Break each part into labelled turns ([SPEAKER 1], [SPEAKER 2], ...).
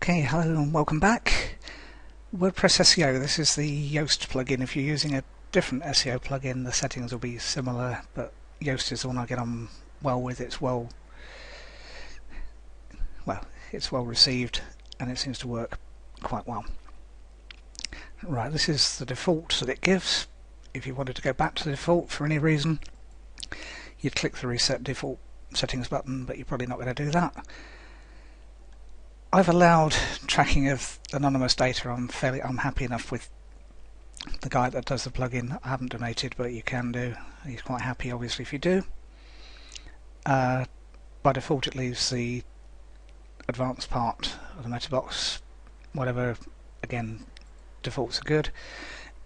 [SPEAKER 1] Okay, hello and welcome back. WordPress SEO, this is the Yoast plugin. If you're using a different SEO plugin, the settings will be similar, but Yoast is the one I get on well with. It's well received and it seems to work quite well. Right, this is the default that it gives. If you wanted to go back to the default for any reason, you'd click the Reset Default Settings button, but you're probably not going to do that. I've allowed tracking of anonymous data. I'm happy enough with the guy that does the plugin. I haven't donated, but you can do. He's quite happy, obviously, if you do. By default, it leaves the advanced part of the meta box. Whatever, again, defaults are good.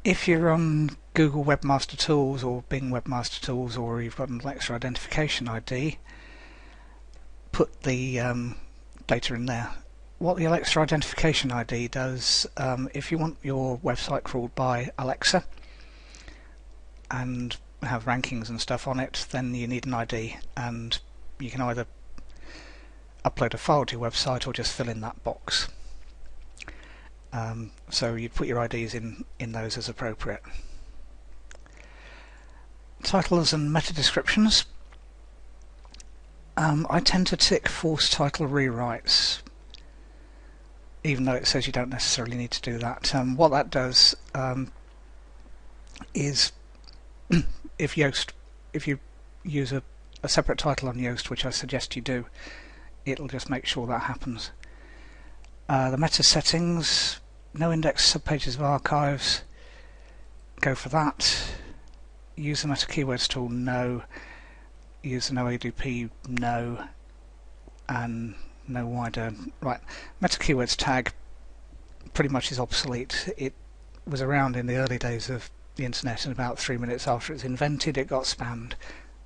[SPEAKER 1] If you're on Google Webmaster Tools or Bing Webmaster Tools, or you've got an Alexa identification ID, put the data in there. What the Alexa identification ID does, if you want your website crawled by Alexa and have rankings and stuff on it, then you need an ID, and you can either upload a file to your website or just fill in that box. So you'd put your IDs in those as appropriate. Titles and meta descriptions. I tend to tick force title rewrites, even though it says you don't necessarily need to do that. What that does is if you use a separate title on Yoast, which I suggest you do, it'll just make sure that happens. The meta settings, no index subpages of archives, go for that. Use the meta keywords tool, no. Use the no ADP, no. And no wider. Right, meta keywords tag pretty much is obsolete. It was around in the early days of the internet, and about 3 minutes after it's invented it got spammed.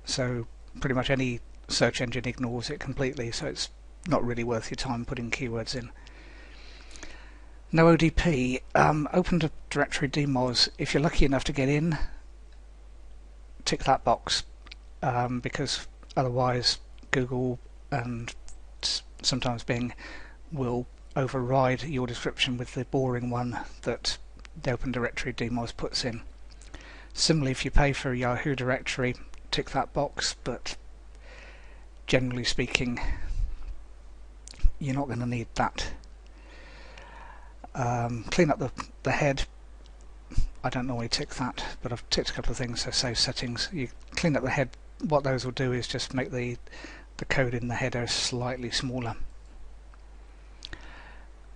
[SPEAKER 1] So pretty much any search engine ignores it completely, so it's not really worth your time putting keywords in. No ODP. Open the directory dmos. If you're lucky enough to get in, tick that box, because otherwise Google and sometimes Bing will override your description with the boring one that the Open Directory Demos puts in. Similarly, if you pay for a Yahoo directory, tick that box, but generally speaking you're not going to need that. Clean up the head. I don't normally tick that, but I've ticked a couple of things, so save settings. You clean up the head. What those will do is just make the code in the header slightly smaller.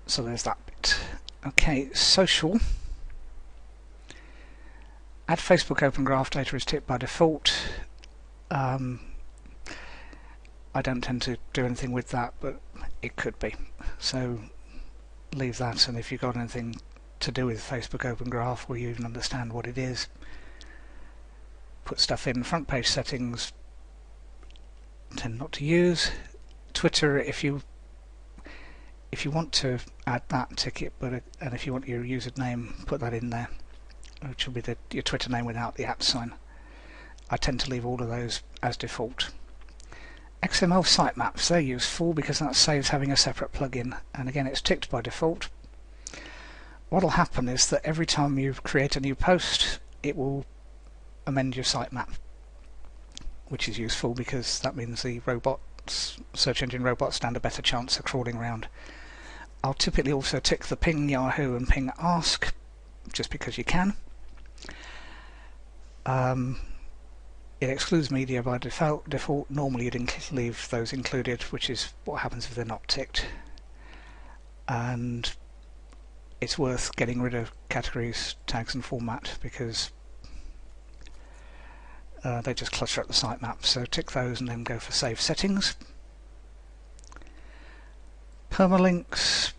[SPEAKER 1] So there's that bit. Okay, social. Add Facebook Open Graph data is ticked by default. I don't tend to do anything with that, but it could be. So leave that, and if you've got anything to do with Facebook Open Graph where you even understand what it is, put stuff in. Front page settings, tend not to use. Twitter, if you want to add that, tick it, but and if you want your username, put that in there, which will be your Twitter name without the @ sign. I tend to leave all of those as default. XML sitemaps, they're useful because that saves having a separate plugin, and again it's ticked by default. What will happen is that every time you create a new post, it will amend your sitemap, which is useful because that means the search engine robots stand a better chance of crawling around. I'll typically also tick the ping Yahoo and ping ask, just because you can. It excludes media by default. Normally you'd leave those included, which is what happens if they're not ticked. And it's worth getting rid of categories, tags and format, because they just clutter up the sitemap. So tick those and then go for save settings. Permalinks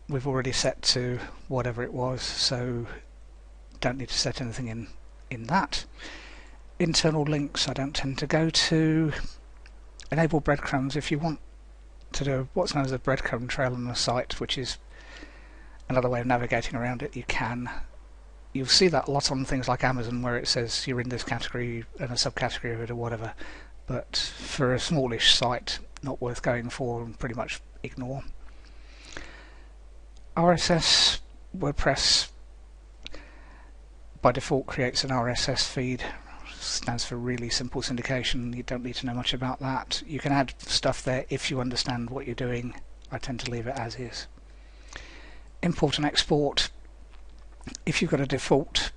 [SPEAKER 1] we've already set to whatever it was, so don't need to set anything in that. Internal links I don't tend to go to. Enable breadcrumbs. If you want to do what's known as a breadcrumb trail on the site, which is another way of navigating around it, you can. You'll see that a lot on things like Amazon, where it says you're in this category and a subcategory of it or whatever, but for a smallish site, not worth going for and pretty much ignore. RSS, WordPress by default creates an RSS feed. Stands for really simple syndication. You don't need to know much about that. You can add stuff there if you understand what you're doing. I tend to leave it as is. Import and export. If you've got a default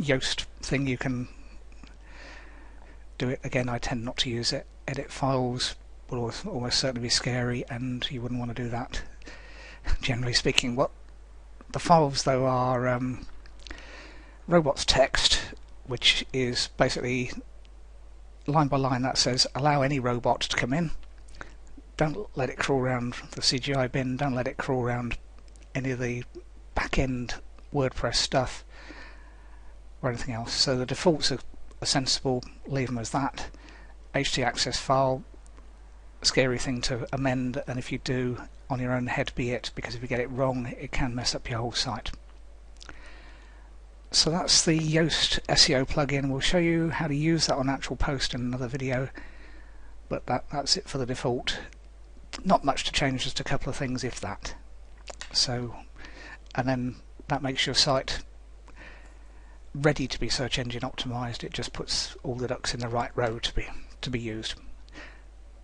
[SPEAKER 1] Yoast thing, you can do it. Again, I tend not to use it. Edit files will almost certainly be scary, and you wouldn't want to do that, generally speaking. What the files, though, are robots text, which is basically line by line that says allow any robot to come in. Don't let it crawl around the CGI bin. Don't let it crawl around any of the back-end WordPress stuff or anything else. So the defaults are sensible. Leave them as that. htaccess file, scary thing to amend, and if you do, on your own head be it, because if you get it wrong, it can mess up your whole site. So that's the Yoast SEO plugin. We'll show you how to use that on Actual Post in another video, but that's it for the default. Not much to change, just a couple of things, if that. So, and then that makes your site ready to be search engine optimized. It just puts all the ducks in the right row to be used.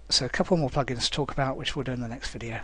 [SPEAKER 1] So a couple more plugins to talk about, which we'll do in the next video.